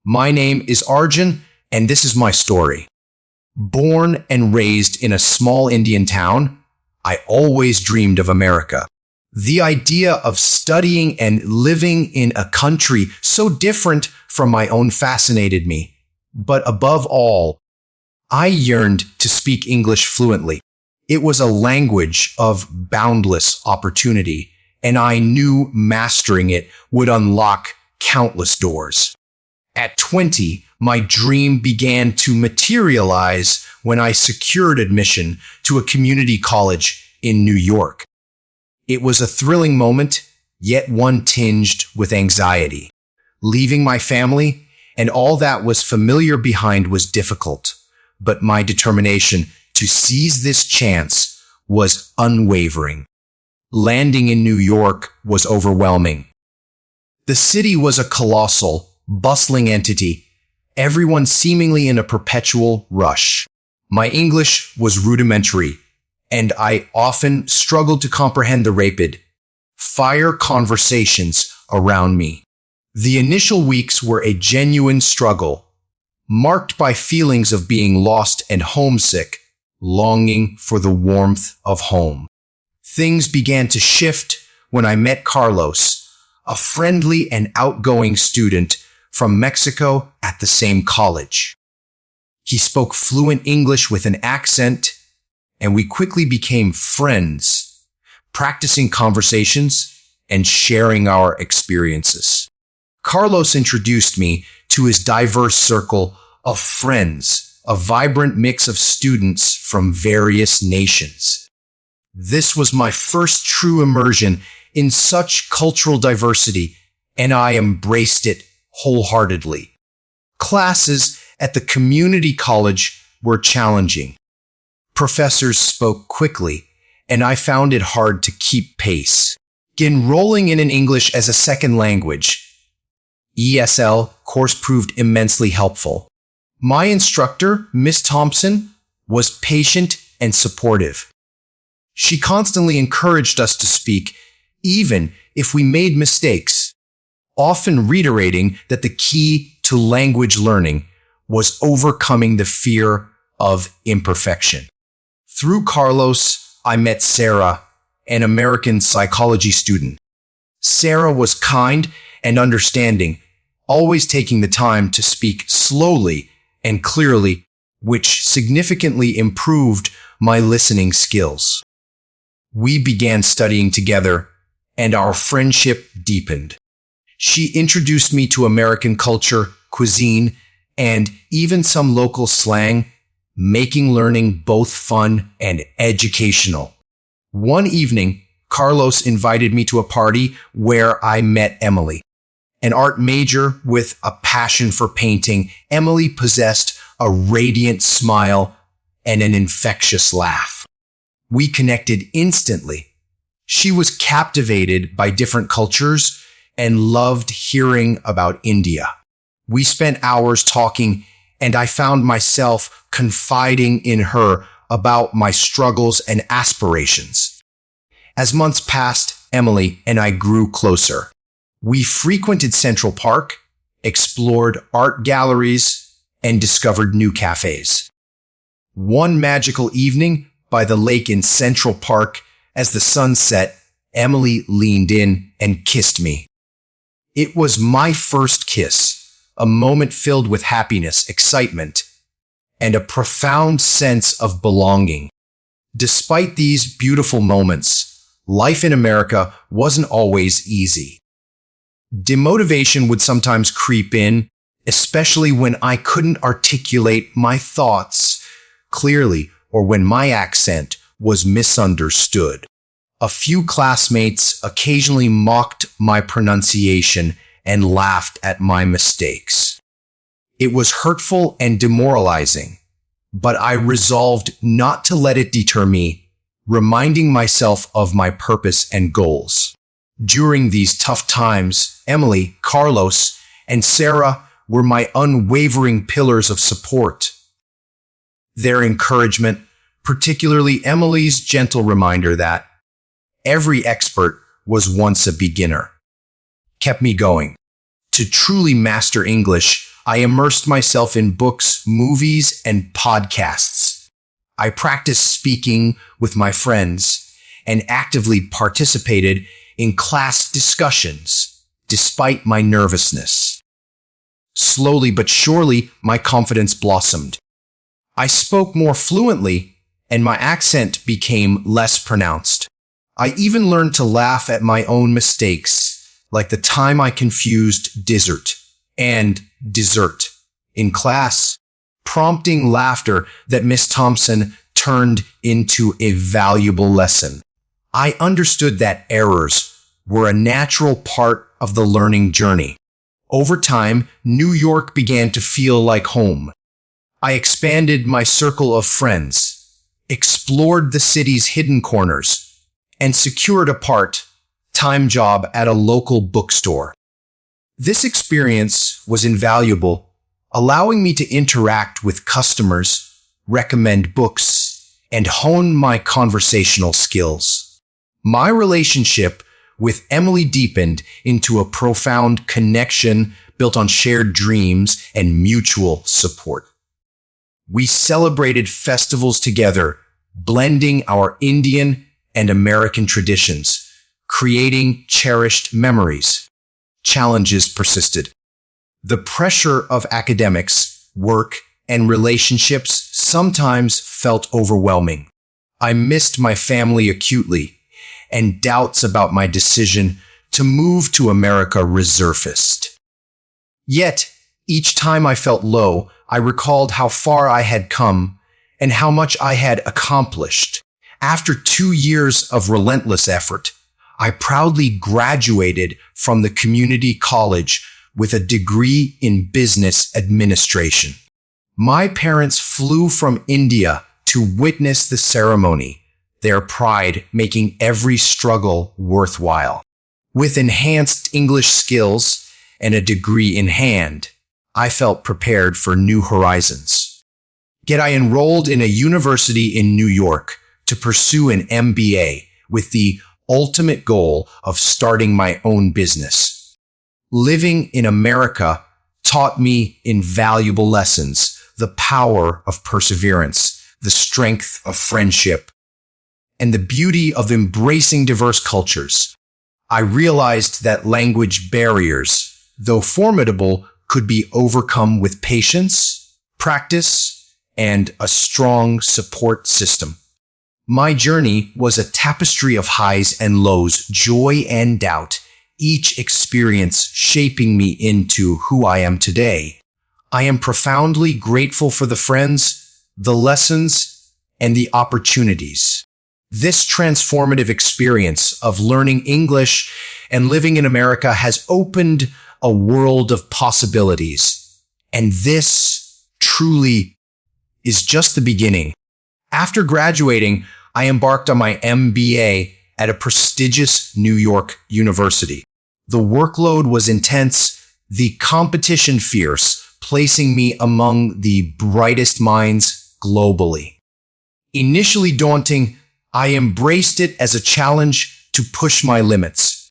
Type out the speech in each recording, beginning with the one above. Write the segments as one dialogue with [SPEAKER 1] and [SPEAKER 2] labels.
[SPEAKER 1] My name is Arjun, and this is my story. Born and raised in a small Indian town, I always dreamed of America. The idea of studying and living in a country so different from my own fascinated me. But above all, I yearned to speak English fluently. It was a language of boundless opportunity, and I knew mastering it would unlock countless doors. At 20, my dream began to materialize when I secured admission to a community college in New York. It was a thrilling moment, yet one tinged with anxiety. Leaving my family and all that was familiar behind was difficult, but my determination to seize this chance was unwavering. Landing in New York was overwhelming. The city was a colossal, bustling entity, everyone seemingly in a perpetual rush. My English was rudimentary, and I often struggled to comprehend the rapid-fire conversations around me. The initial weeks were a genuine struggle, marked by feelings of being lost and homesick, longing for the warmth of home. Things began to shift when I met Carlos, a friendly and outgoing student from Mexico at the same college. He spoke fluent English with an accent, and we quickly became friends, practicing conversations and sharing our experiences. Carlos introduced me to his diverse circle of friends, a vibrant mix of students from various nations. This was my first true immersion in such cultural diversity, and I embraced it wholeheartedly. Classes at the community college were challenging. Professors spoke quickly, and I found it hard to keep pace. Enrolling in an English as a second language (ESL) course proved immensely helpful. My instructor, Miss Thompson, was patient and supportive. She constantly encouraged us to speak, even if we made mistakes, often reiterating that the key to language learning was overcoming the fear of imperfection. Through Carlos, I met Sarah, an American psychology student. Sarah was kind and understanding, always taking the time to speak slowly and clearly, which significantly improved my listening skills. We began studying together, and our friendship deepened. She introduced me to American culture, cuisine, and even some local slang, making learning both fun and educational. One evening, Carlos invited me to a party where I met Emily. An art major with a passion for painting, Emily possessed a radiant smile and an infectious laugh. We connected instantly. She was captivated by different cultures and loved hearing about India. We spent hours talking, and I found myself confiding in her about my struggles and aspirations. As months passed, Emily and I grew closer. We frequented Central Park, explored art galleries, and discovered new cafes. One magical evening by the lake in Central Park, as the sun set, Emily leaned in and kissed me. It was my first kiss, a moment filled with happiness, excitement, and a profound sense of belonging. Despite these beautiful moments, life in America wasn't always easy. Demotivation would sometimes creep in, especially when I couldn't articulate my thoughts clearly or when my accent was misunderstood. A few classmates occasionally mocked my pronunciation and laughed at my mistakes. It was hurtful and demoralizing, but I resolved not to let it deter me, reminding myself of my purpose and goals. During these tough times, Emily, Carlos, and Sarah were my unwavering pillars of support. Their encouragement, particularly Emily's gentle reminder that every expert was once a beginner, kept me going. To truly master English, I immersed myself in books, movies, and podcasts. I practiced speaking with my friends and actively participated in class discussions, despite my nervousness. Slowly but surely, my confidence blossomed. I spoke more fluently, and my accent became less pronounced. I even learned to laugh at my own mistakes, like the time I confused dessert and dessert in class, prompting laughter that Miss Thompson turned into a valuable lesson. I understood that errors were a natural part of the learning journey. Over time, New York began to feel like home. I expanded my circle of friends, explored the city's hidden corners, and secured a part-time job at a local bookstore. This experience was invaluable, allowing me to interact with customers, recommend books, and hone my conversational skills. My relationship with Emily deepened into a profound connection built on shared dreams and mutual support. We celebrated festivals together, blending our Indian and American traditions, creating cherished memories. Challenges persisted. The pressure of academics, work, and relationships sometimes felt overwhelming. I missed my family acutely, and doubts about my decision to move to America resurfaced. Yet, each time I felt low, I recalled how far I had come and how much I had accomplished. After 2 years of relentless effort, I proudly graduated from the community college with a degree in business administration. My parents flew from India to witness the ceremony, their pride making every struggle worthwhile. With enhanced English skills and a degree in hand, I felt prepared for new horizons. Yet I enrolled in a university in New York to pursue an MBA with the ultimate goal of starting my own business. Living in America taught me invaluable lessons, the power of perseverance, the strength of friendship, and the beauty of embracing diverse cultures. I realized that language barriers, though formidable, could be overcome with patience, practice, and a strong support system. My journey was a tapestry of highs and lows, joy and doubt, each experience shaping me into who I am today. I am profoundly grateful for the friends, the lessons, and the opportunities. This transformative experience of learning English and living in America has opened a world of possibilities. And this truly is just the beginning. After graduating, I embarked on my MBA at a prestigious New York university. The workload was intense, the competition fierce, placing me among the brightest minds globally. Initially daunting, I embraced it as a challenge to push my limits.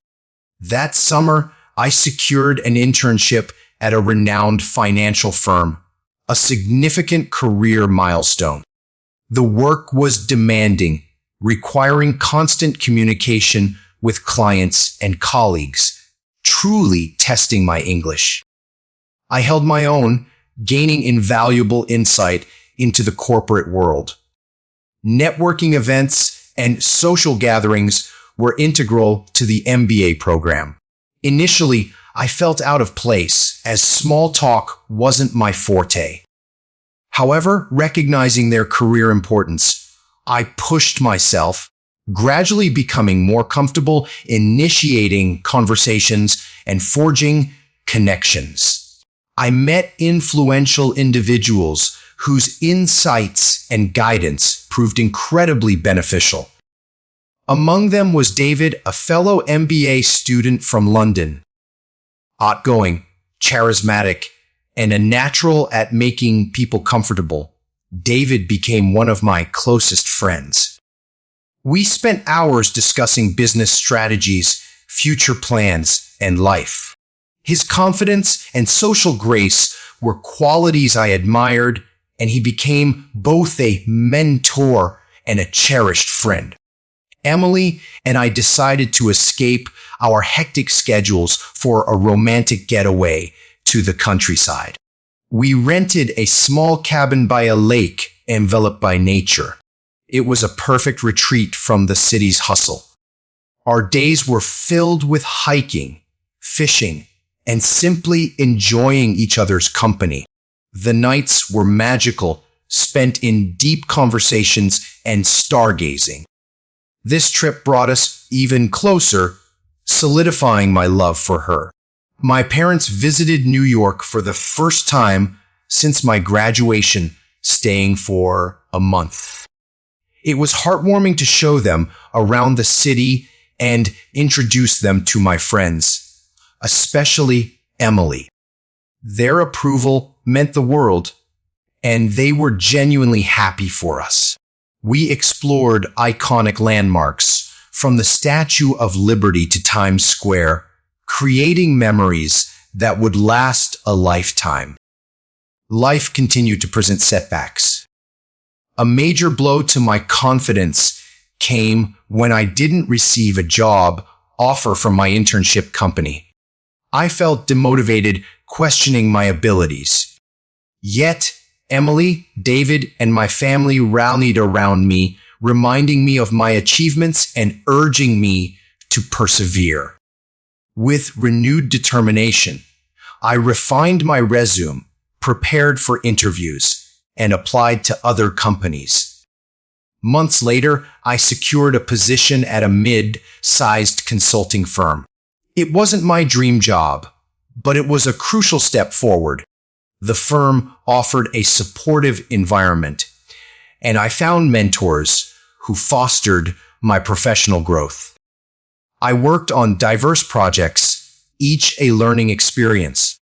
[SPEAKER 1] That summer, I secured an internship at a renowned financial firm, a significant career milestone. The work was demanding, requiring constant communication with clients and colleagues, truly testing my English. I held my own, gaining invaluable insight into the corporate world. Networking events and social gatherings were integral to the MBA program. Initially, I felt out of place as small talk wasn't my forte. However, recognizing their career importance, I pushed myself, gradually becoming more comfortable initiating conversations and forging connections. I met influential individuals whose insights and guidance proved incredibly beneficial. Among them was David, a fellow MBA student from London. Outgoing, charismatic, and a natural at making people comfortable, David became one of my closest friends. We spent hours discussing business strategies, future plans, and life. His confidence and social grace were qualities I admired, and he became both a mentor and a cherished friend. Emily and I decided to escape our hectic schedules for a romantic getaway to the countryside. We rented a small cabin by a lake enveloped by nature. It was a perfect retreat from the city's hustle. Our days were filled with hiking, fishing, and simply enjoying each other's company. The nights were magical, spent in deep conversations and stargazing. This trip brought us even closer, solidifying my love for her. My parents visited New York for the first time since my graduation, staying for a month. It was heartwarming to show them around the city and introduce them to my friends, especially Emily. Their approval meant the world, and they were genuinely happy for us. We explored iconic landmarks, from the Statue of Liberty to Times Square, creating memories that would last a lifetime. Life continued to present setbacks. A major blow to my confidence came when I didn't receive a job offer from my internship company. I felt demotivated, questioning my abilities. Yet, Emily, David, and my family rallied around me, reminding me of my achievements and urging me to persevere. With renewed determination, I refined my resume, prepared for interviews, and applied to other companies. Months later, I secured a position at a mid-sized consulting firm. It wasn't my dream job, but it was a crucial step forward. The firm offered a supportive environment, and I found mentors who fostered my professional growth. I worked on diverse projects, each a learning experience,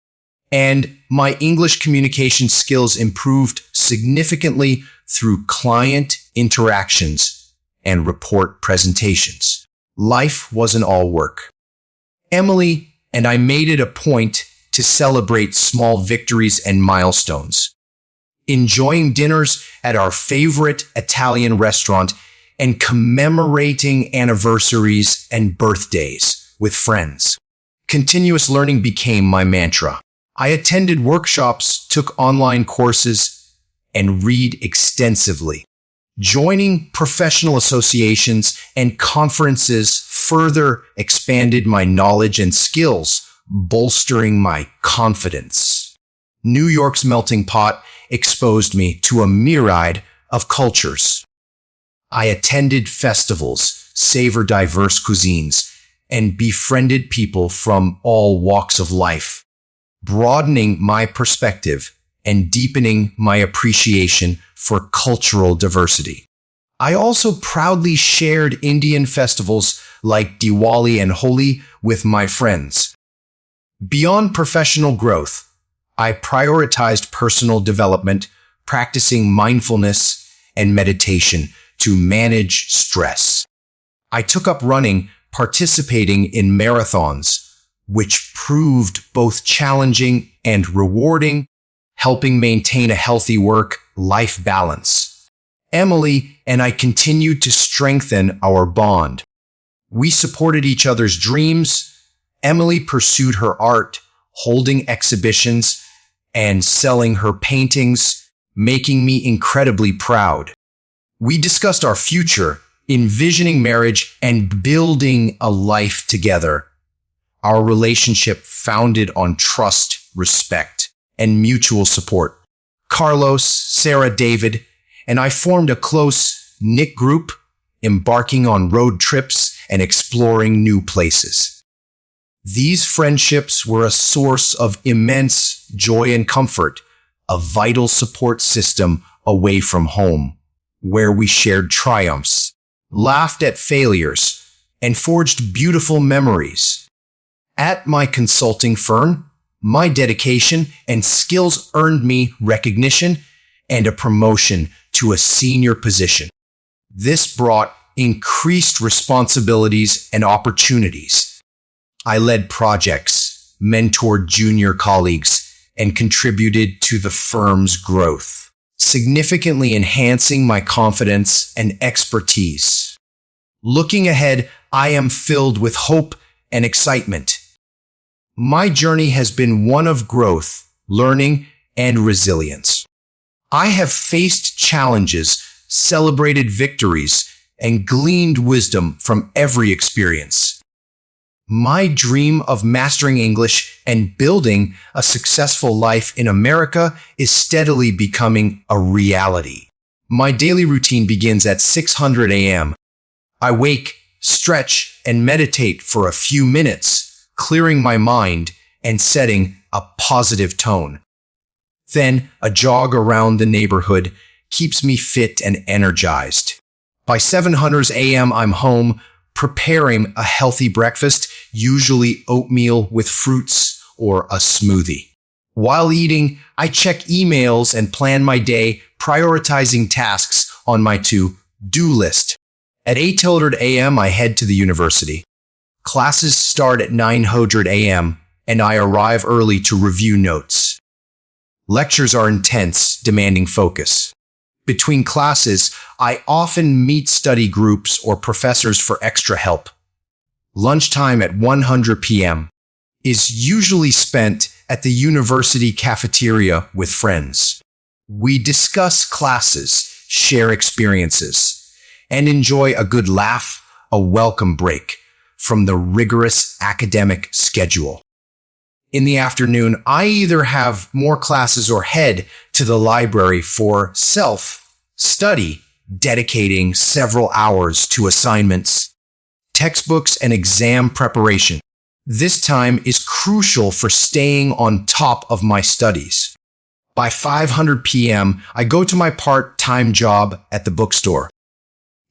[SPEAKER 1] and my English communication skills improved significantly through client interactions and report presentations. Life wasn't all work. Emily and I made it a point to celebrate small victories and milestones, enjoying dinners at our favorite Italian restaurant and commemorating anniversaries and birthdays with friends. Continuous learning became my mantra. I attended workshops, took online courses, and read extensively. Joining professional associations and conferences further expanded my knowledge and skills, bolstering my confidence. New York's melting pot exposed me to a myriad of cultures. I attended festivals, savored diverse cuisines, and befriended people from all walks of life, broadening my perspective and deepening my appreciation for cultural diversity. I also proudly shared Indian festivals like Diwali and Holi with my friends. Beyond professional growth, I prioritized personal development, practicing mindfulness and meditation to manage stress. I took up running, participating in marathons, which proved both challenging and rewarding, helping maintain a healthy work-life balance. Emily and I continued to strengthen our bond. We supported each other's dreams. Emily pursued her art, holding exhibitions and selling her paintings, making me incredibly proud. We discussed our future, envisioning marriage and building a life together. Our relationship founded on trust, respect, and mutual support. Carlos, Sarah, David, and I formed a close-knit group, embarking on road trips and exploring new places. These friendships were a source of immense joy and comfort, a vital support system away from home, where we shared triumphs, laughed at failures, and forged beautiful memories. At my consulting firm, my dedication and skills earned me recognition and a promotion to a senior position. This brought increased responsibilities and opportunities. I led projects, mentored junior colleagues, and contributed to the firm's growth, significantly enhancing my confidence and expertise. Looking ahead, I am filled with hope and excitement. My journey has been one of growth, learning, and resilience. I have faced challenges, celebrated victories, and gleaned wisdom from every experience. My dream of mastering English and building a successful life in America is steadily becoming a reality. My daily routine begins at 6:00 a.m. I wake, stretch, and meditate for a few minutes, clearing my mind and setting a positive tone. Then, a jog around the neighborhood keeps me fit and energized. By 7:00 a.m., I'm home, preparing a healthy breakfast, usually oatmeal with fruits or a smoothie. While eating, I check emails and plan my day, prioritizing tasks on my to-do list. At 8:00 a.m., I head to the university. Classes start at 9:00 a.m., and I arrive early to review notes. Lectures are intense, demanding focus. Between classes, I often meet study groups or professors for extra help. Lunchtime at 1:00 p.m. is usually spent at the university cafeteria with friends. We discuss classes, share experiences, and enjoy a good laugh, a welcome break from the rigorous academic schedule. In the afternoon, I either have more classes or head to the library for self-study, dedicating several hours to assignments, textbooks, and exam preparation. This time is crucial for staying on top of my studies. By 5:00 p.m., I go to my part-time job at the bookstore.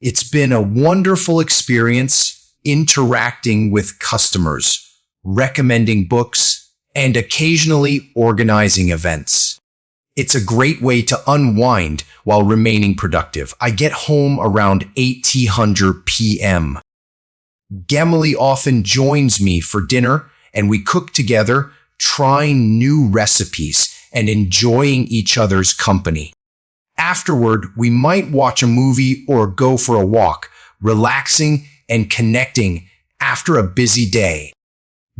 [SPEAKER 1] It's been a wonderful experience interacting with customers, recommending books, and occasionally organizing events. It's a great way to unwind while remaining productive. I get home around 8:00 p.m. Gemily often joins me for dinner, and we cook together, trying new recipes and enjoying each other's company. Afterward, we might watch a movie or go for a walk, relaxing and connecting after a busy day.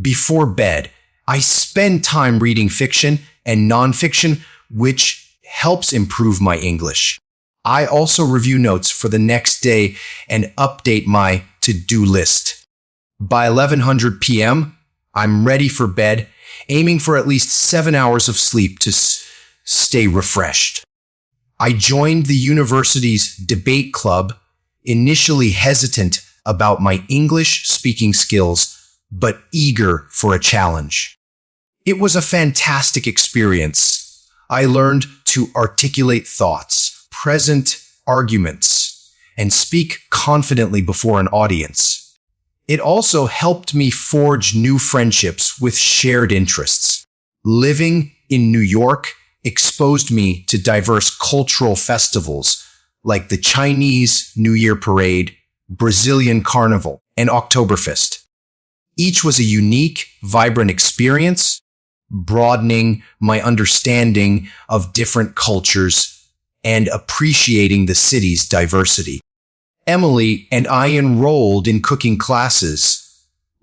[SPEAKER 1] Before bed, I spend time reading fiction and nonfiction, which helps improve my English. I also review notes for the next day and update my to-do list. By 11:00 p.m., I'm ready for bed, aiming for at least 7 hours of sleep to stay refreshed. I joined the university's debate club, initially hesitant about my English speaking skills, but eager for a challenge. It was a fantastic experience. I learned to articulate thoughts, present arguments, and speak confidently before an audience. It also helped me forge new friendships with shared interests. Living in New York exposed me to diverse cultural festivals like the Chinese New Year Parade, Brazilian Carnival, and Oktoberfest. Each was a unique, vibrant experience, broadening my understanding of different cultures and appreciating the city's diversity. Emily and I enrolled in cooking classes,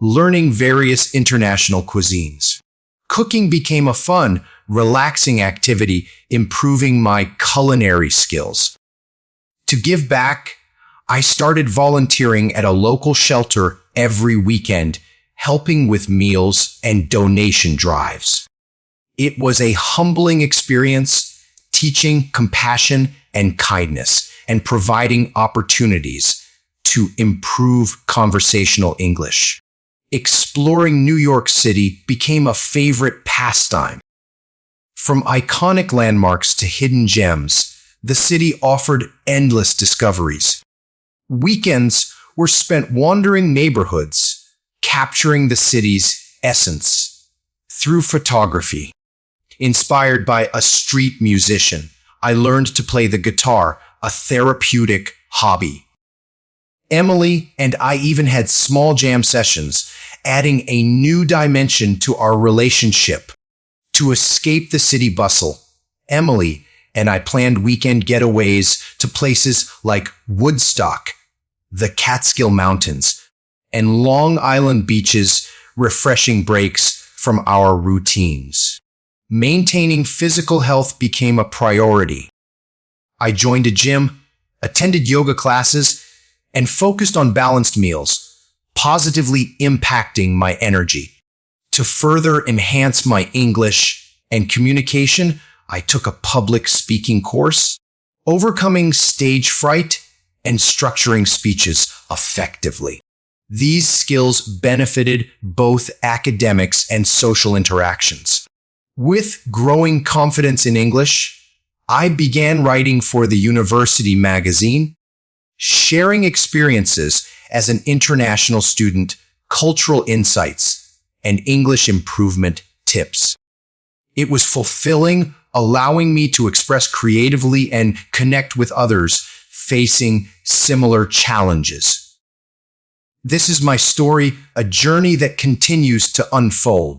[SPEAKER 1] learning various international cuisines. Cooking became a fun, relaxing activity, improving my culinary skills. To give back, I started volunteering at a local shelter every weekend, helping with meals and donation drives. It was a humbling experience, teaching compassion and kindness, and providing opportunities to improve conversational English. Exploring New York City became a favorite pastime. From iconic landmarks to hidden gems, the city offered endless discoveries. Weekends were spent wandering neighborhoods, capturing the city's essence through photography. Inspired by a street musician, I learned to play the guitar, a therapeutic hobby. Emily and I even had small jam sessions, adding a new dimension to our relationship. To escape the city bustle, Emily and I planned weekend getaways to places like Woodstock, the Catskill Mountains, and Long Island beaches, refreshing breaks from our routines. Maintaining physical health became a priority. I joined a gym, attended yoga classes, and focused on balanced meals, positively impacting my energy. To further enhance my English and communication, I took a public speaking course, overcoming stage fright and structuring speeches effectively. These skills benefited both academics and social interactions. With growing confidence in English, I began writing for the university magazine, sharing experiences as an international student, cultural insights, and English improvement tips. It was fulfilling, allowing me to express creatively and connect with others facing similar challenges. This is my story, a journey that continues to unfold.